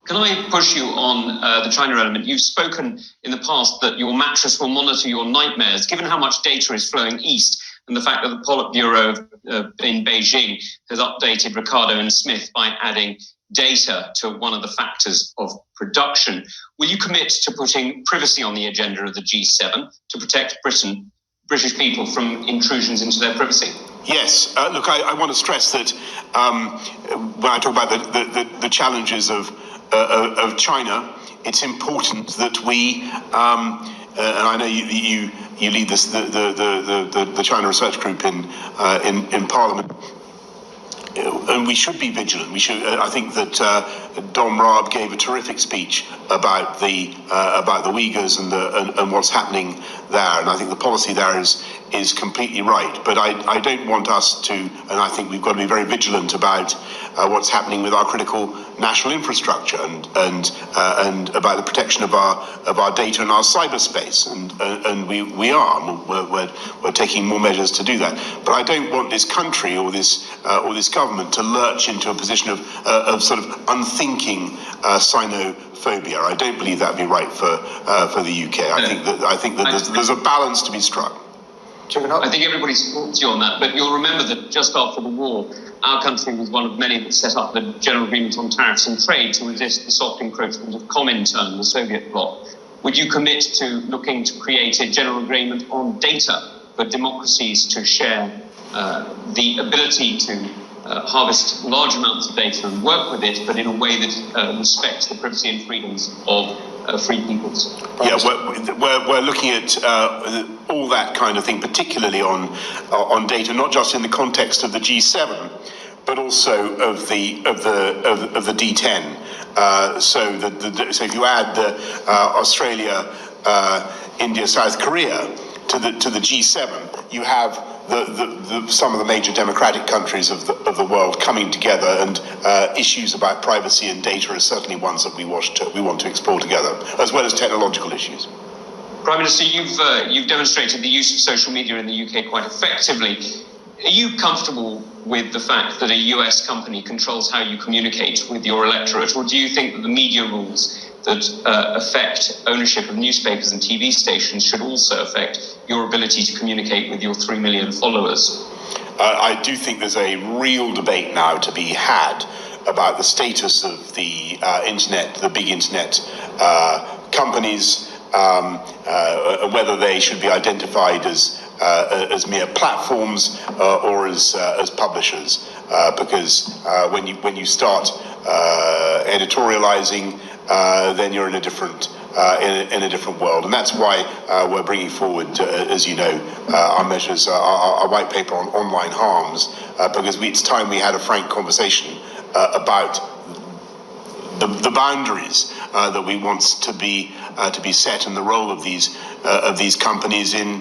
Can I push you on the China element? You've spoken in the past that your mattress will monitor your nightmares. Given how much data is flowing east and the fact that the Politburo in Beijing has updated Ricardo and Smith by adding data to one of the factors of production, will you commit to putting privacy on the agenda of the G7 to protect British people from intrusions into their privacy? Yes. Look, I want to stress that when I talk about the challenges of China, it's important that we, and I know you lead this the China Research Group in Parliament, and we should be vigilant. We should. I think that Dom Raab gave a terrific speech about the Uyghurs and what's happening there, and I think the policy there is completely right. But I don't want us to, and I think we've got to be very vigilant about what's happening with our critical national infrastructure and about the protection of our data and our cyberspace, and we're taking more measures to do that. But I don't want this country or this government to lurch into a position of sort of unthinking Sinophobia. I don't believe that'd be right for the UK. I think that there's a balance to be struck. I think everybody supports you on that, but you'll remember that just after the war, our country was one of many that set up the General Agreement on Tariffs and Trade to resist the soft encroachment of Comintern, the Soviet bloc. Would you commit to looking to create a general agreement on data for democracies to share the ability to harvest large amounts of data and work with it, but in a way that respects the privacy and freedoms of free peoples? Yeah, we're looking at all that kind of thing, particularly on data, not just in the context of the G7, but also of the D10. So if you add Australia, India, South Korea to the G7, you have some of the major democratic countries of the world coming together, and issues about privacy and data are certainly ones that we want to explore together, as well as technological issues. Prime Minister, you've demonstrated the use of social media in the UK quite effectively. Are you comfortable with the fact that a US company controls how you communicate with your electorate, or do you think that the media rules that affect ownership of newspapers and TV stations should also affect your ability to communicate with your 3 million followers? I do think there's a real debate now to be had about the status of the internet, the big internet companies, whether they should be identified as mere platforms or as publishers, because when you start editorializing, then you're in a different world, and that's why we're bringing forward, as you know, our measures, our white paper on online harms, because it's time we had a frank conversation about the boundaries that we want to be set, and the role of these companies in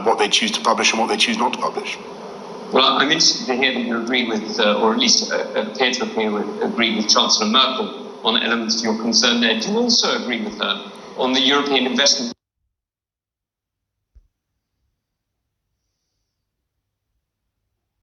what they choose to publish and what they choose not to publish. Well, I'm interested to hear that you agree with, or at least appear to agree with Chancellor Merkel on elements of your concern there. Do you also agree with her on the European Investment